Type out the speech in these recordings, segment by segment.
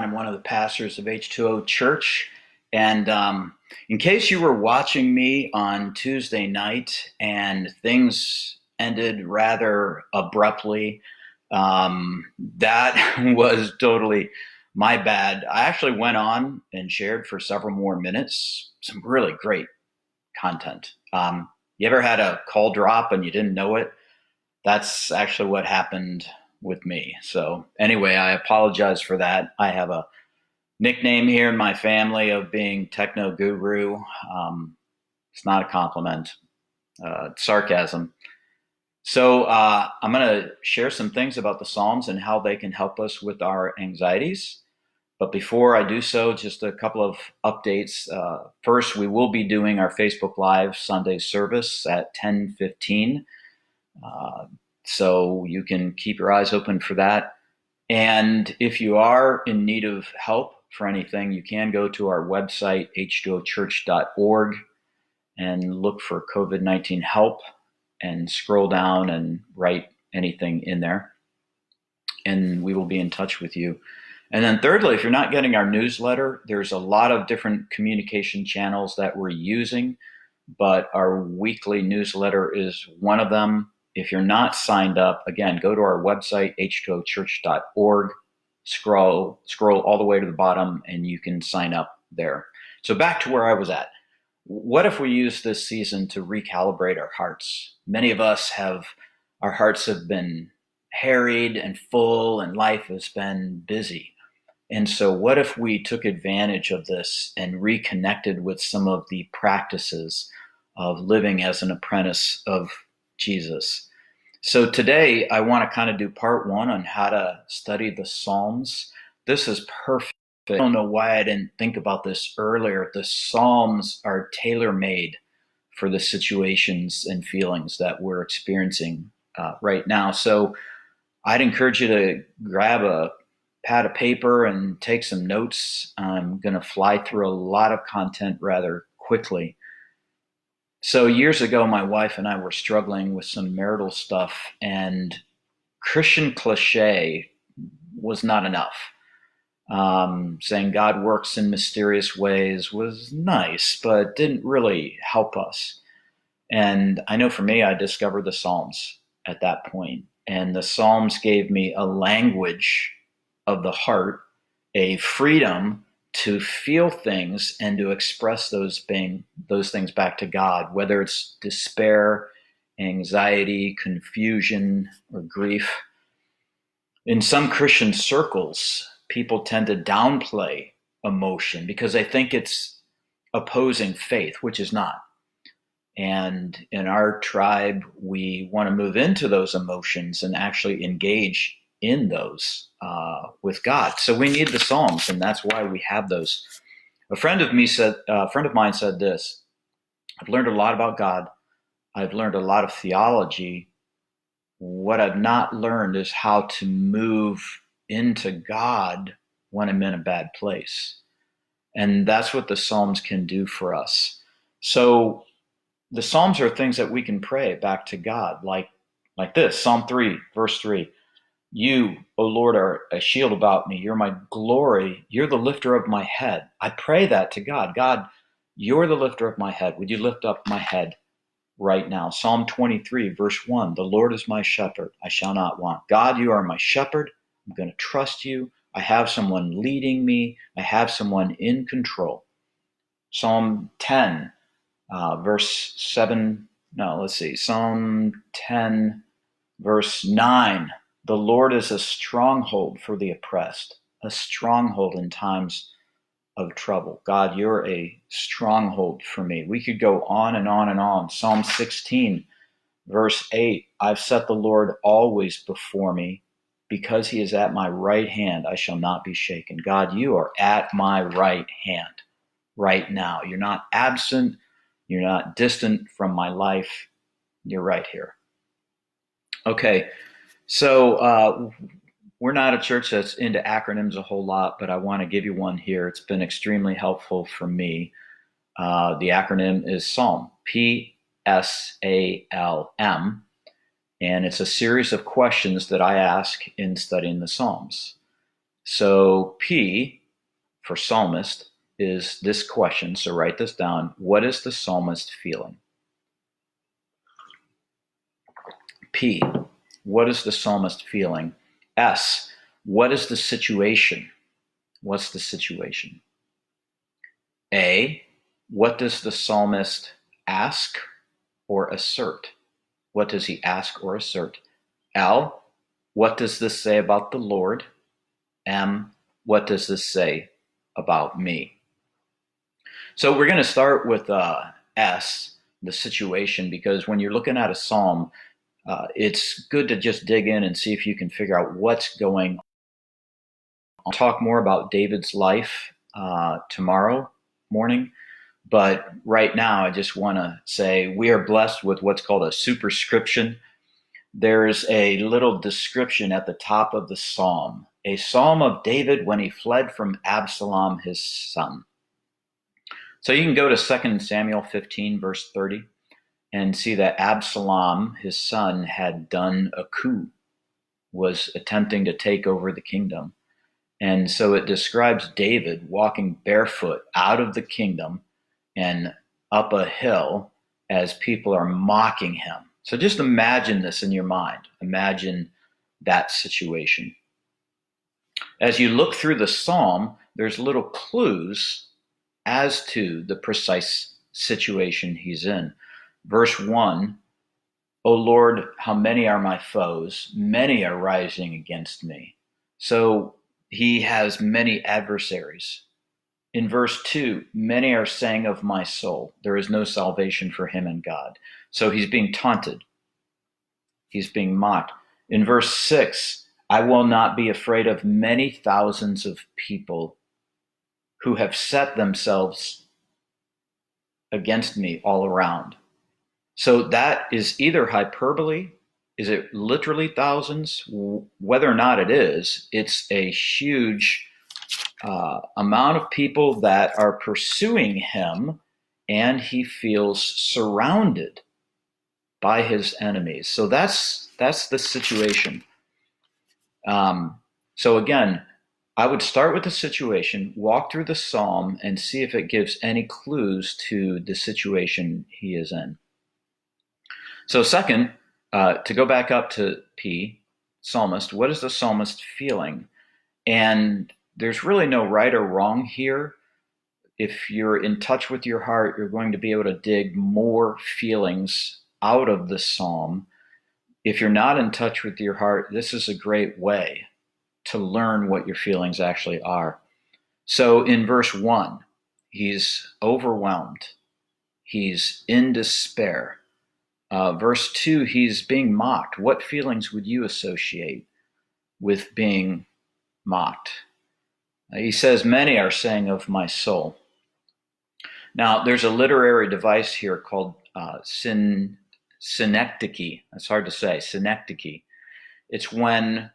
I'm one of the pastors of H2O Church. And in case you were watching me on Tuesday night and things ended rather abruptly, that was totally my bad. I actually went on and shared for several more minutes some really great content. You ever had a call drop and you didn't know it? That's actually what happened with me. So anyway, I apologize for that. I have a nickname here in my family of being techno guru. It's not a compliment, it's sarcasm. So I'm going to share some things about the Psalms and how they can help us with our anxieties. But before I do so, just a couple of updates. First, we will be doing our Facebook Live Sunday service at 10:15. So you can keep your eyes open for that. And if you are in need of help for anything, you can go to our website, h2ochurch.org, and look for COVID-19 help and scroll down and write anything in there. And we will be in touch with you. And then thirdly, if you're not getting our newsletter, there's a lot of different communication channels that we're using, but our weekly newsletter is one of them. If you're not signed up, again, go to our website, h2ochurch.org, scroll all the way to the bottom, and you can sign up there. So back to where I was at. What if we use this season to recalibrate our hearts? Many of us our hearts have been harried and full, and life has been busy. And so what if we took advantage of this and reconnected with some of the practices of living as an apprentice of Jesus? So today I want to kind of do part one on how to study the Psalms. This is perfect. I don't know why I didn't think about this earlier. The Psalms are tailor-made for the situations and feelings that we're experiencing right now. So I'd encourage you to grab a pad of paper and take some notes. I'm going to fly through a lot of content rather quickly. So years ago, my wife and I were struggling with some marital stuff, and Christian cliche was not enough. Saying God works in mysterious ways was nice, but didn't really help us. And I know for me, I discovered the Psalms at that point. And the Psalms gave me a language of the heart, a freedom to feel things and to express those things back to God, whether it's despair, anxiety, confusion, or grief. In some Christian circles, people tend to downplay emotion because they think it's opposing faith, which is not. And in our tribe, we want to move into those emotions and actually engage in those with God. So we need the Psalms, and that's why we have those. A friend of mine said this: I've learned a lot about God. I've learned a lot of theology. What I've not learned is how to move into God when I'm in a bad place. And that's what the Psalms can do for us. So the Psalms are things that we can pray back to God, like this, Psalm 3, verse 3. You, O Lord, are a shield about me. You're my glory. You're the lifter of my head. I pray that to God. God, you're the lifter of my head. Would you lift up my head right now? Psalm 23, verse 1. The Lord is my shepherd. I shall not want. God, you are my shepherd. I'm going to trust you. I have someone leading me. I have someone in control. Psalm 10, verse 7. No, let's see. Psalm 10, verse 9. The Lord is a stronghold for the oppressed, a stronghold in times of trouble. God, you're a stronghold for me. We could go on and on and on. Psalm 16, verse 8. I've set the Lord always before me. Because he is at my right hand, I shall not be shaken. God, you are at my right hand right now. You're not absent. You're not distant from my life. You're right here. Okay. So we're not a church that's into acronyms a whole lot, but I want to give you one here. It's been extremely helpful for me. The acronym is PSALM, PSALM, and it's a series of questions that I ask in studying the Psalms. So P for psalmist is this question. So write this down. What is the psalmist feeling? P, what is the psalmist feeling? S, what is the situation? What's the situation? A, what does the psalmist ask or assert? What does he ask or assert? L, what does this say about the Lord? M, what does this say about me? So we're going to start with S, the situation, because when you're looking at a psalm, it's good to just dig in and see if you can figure out what's going on. I'll talk more about David's life tomorrow morning, but right now I just want to say we are blessed with what's called a superscription. There's a little description at the top of the psalm, a psalm of David when he fled from Absalom, his son. So you can go to 2 Samuel 15, verse 30, and see that Absalom, his son, had done a coup, was attempting to take over the kingdom. And so it describes David walking barefoot out of the kingdom and up a hill as people are mocking him. So just imagine this in your mind. Imagine that situation. As you look through the psalm, there's little clues as to the precise situation he's in. Verse 1, O Lord, how many are my foes? Many are rising against me. So he has many adversaries. In verse 2, many are saying of my soul, there is no salvation for him in God. So he's being taunted. He's being mocked. In verse 6, I will not be afraid of many thousands of people who have set themselves against me all around. So that is either hyperbole. Is it literally thousands? Whether or not it is, it's a huge amount of people that are pursuing him, and he feels surrounded by his enemies. So that's the situation. So again, I would start with the situation, walk through the psalm, and see if it gives any clues to the situation he is in. So second, to go back up to P, psalmist, what is the psalmist feeling? And there's really no right or wrong here. If you're in touch with your heart, you're going to be able to dig more feelings out of the psalm. If you're not in touch with your heart, this is a great way to learn what your feelings actually are. So in verse 1, he's overwhelmed. He's in despair. Verse 2, he's being mocked. What feelings would you associate with being mocked? He says, many are saying of my soul. Now, there's a literary device here called synecdoche. It's hard to say, synecdoche. It's when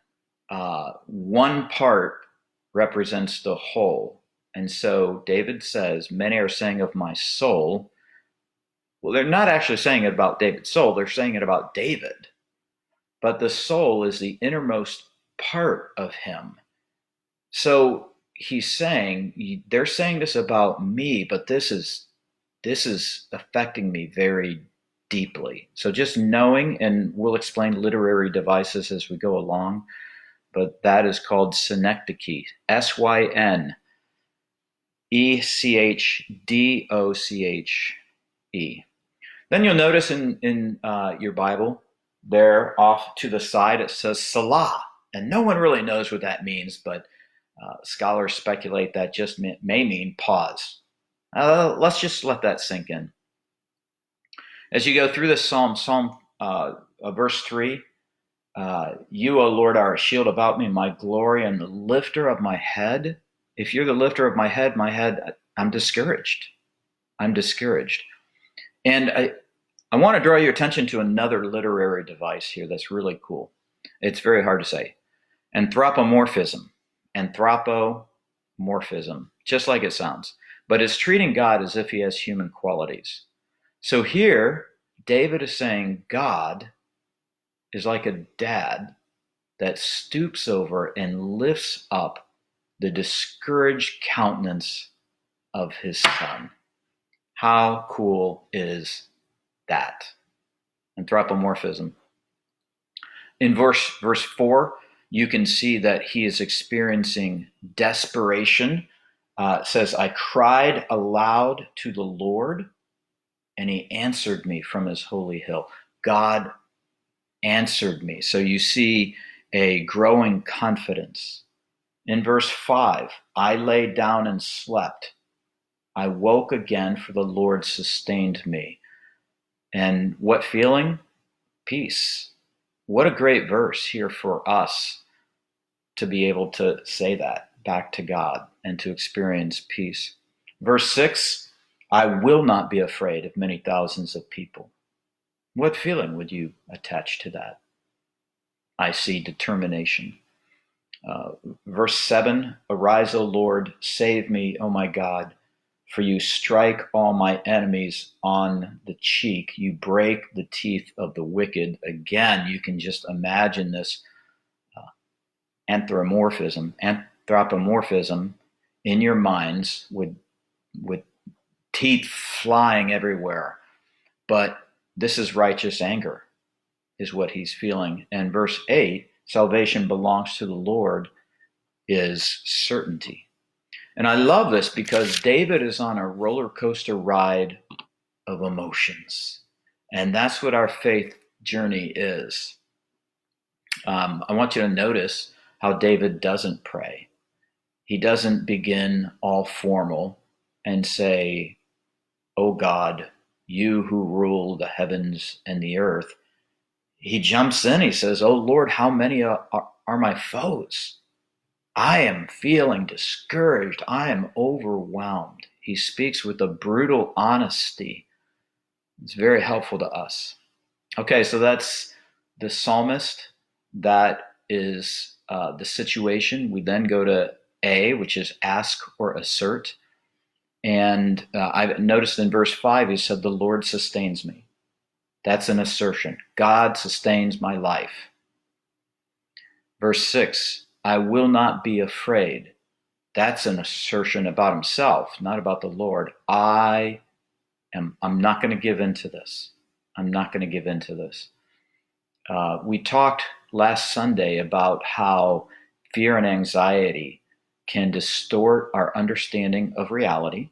one part represents the whole. And so David says, many are saying of my soul. Well, they're not actually saying it about David's soul. They're saying it about David. But the soul is the innermost part of him. So he's saying, they're saying this about me, but this is affecting me very deeply. So just knowing, and we'll explain literary devices as we go along, but that is called synecdoche, Synecdoche. Then you'll notice in your Bible, there off to the side, it says Salah. And no one really knows what that means, but scholars speculate that just may mean pause. Let's just let that sink in. As you go through this psalm, verse 3, you, O Lord, are a shield about me, my glory, and the lifter of my head. If you're the lifter of my head, I'm discouraged. I'm discouraged. And I want to draw your attention to another literary device here that's really cool. It's very hard to say. Anthropomorphism, just like it sounds. But it's treating God as if he has human qualities. So here, David is saying God is like a dad that stoops over and lifts up the discouraged countenance of his son. How cool is that? Anthropomorphism. In verse 4, you can see that he is experiencing desperation. It says, I cried aloud to the Lord, and he answered me from his holy hill. God answered me. So you see a growing confidence. In verse 5, I lay down and slept. I woke again, for the Lord sustained me. And what feeling? Peace. What a great verse here for us to be able to say that back to God and to experience peace. Verse 6, I will not be afraid of many thousands of people. What feeling would you attach to that? I see determination. Verse 7, arise, O Lord, save me, O my God, for you strike all my enemies on the cheek. You break the teeth of the wicked. Again, you can just imagine this anthropomorphism in your minds with teeth flying everywhere. But this is righteous anger, is what he's feeling. And verse 8, salvation belongs to the Lord, is certainty. And I love this because David is on a roller coaster ride of emotions. And that's what our faith journey is. I want you to notice how David doesn't pray. He doesn't begin all formal and say, "Oh God, you who rule the heavens and the earth." He jumps in, he says, "Oh Lord, how many are my foes? I am feeling discouraged. I am overwhelmed." He speaks with a brutal honesty. It's very helpful to us. Okay, so that's the psalmist. That is the situation. We then go to A, which is ask or assert. And I've noticed in verse 5, he said, the Lord sustains me. That's an assertion. God sustains my life. Verse 6, I will not be afraid. That's an assertion about himself, not about the Lord. I'm not going to give in to this. I'm not going to give in to this. We talked last Sunday about how fear and anxiety can distort our understanding of reality.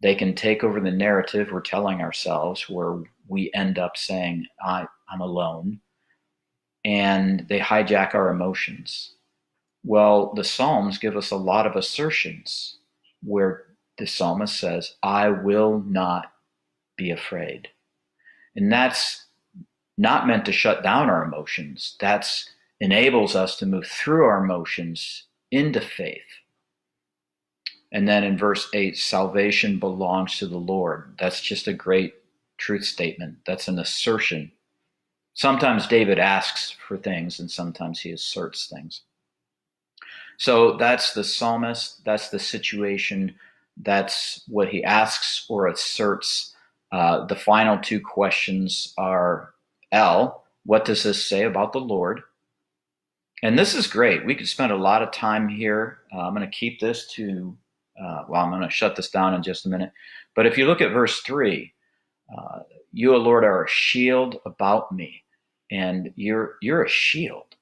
They can take over the narrative we're telling ourselves, where we end up saying, I'm alone. And they hijack our emotions. Well, the Psalms give us a lot of assertions where the psalmist says, I will not be afraid. And that's not meant to shut down our emotions. That enables us to move through our emotions into faith. And then in verse 8, salvation belongs to the Lord. That's just a great truth statement. That's an assertion. Sometimes David asks for things, and sometimes he asserts things. So that's the psalmist. That's the situation. That's what he asks or asserts. The final two questions are L, what does this say about the Lord? And this is great. We could spend a lot of time here. I'm going to keep this to, I'm going to shut this down in just a minute. But if you look at verse 3, you, O Lord, are a shield about me. And you're a shield.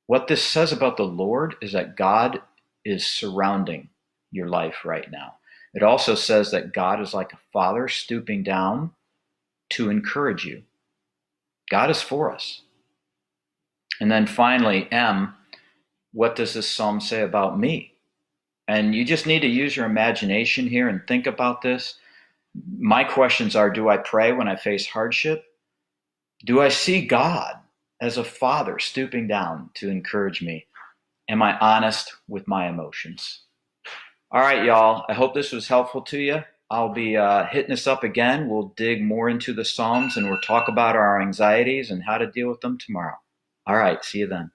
What this says about the Lord is that God is surrounding your life right now. It also says that God is like a father stooping down to encourage you. God is for us. And then finally, M, what does this psalm say about me? And you just need to use your imagination here and think about this. My questions are, do I pray when I face hardship? Do I see God as a father stooping down to encourage me? Am I honest with my emotions? All right, y'all. I hope this was helpful to you. I'll be hitting this up again. We'll dig more into the Psalms and we'll talk about our anxieties and how to deal with them tomorrow. All right. See you then.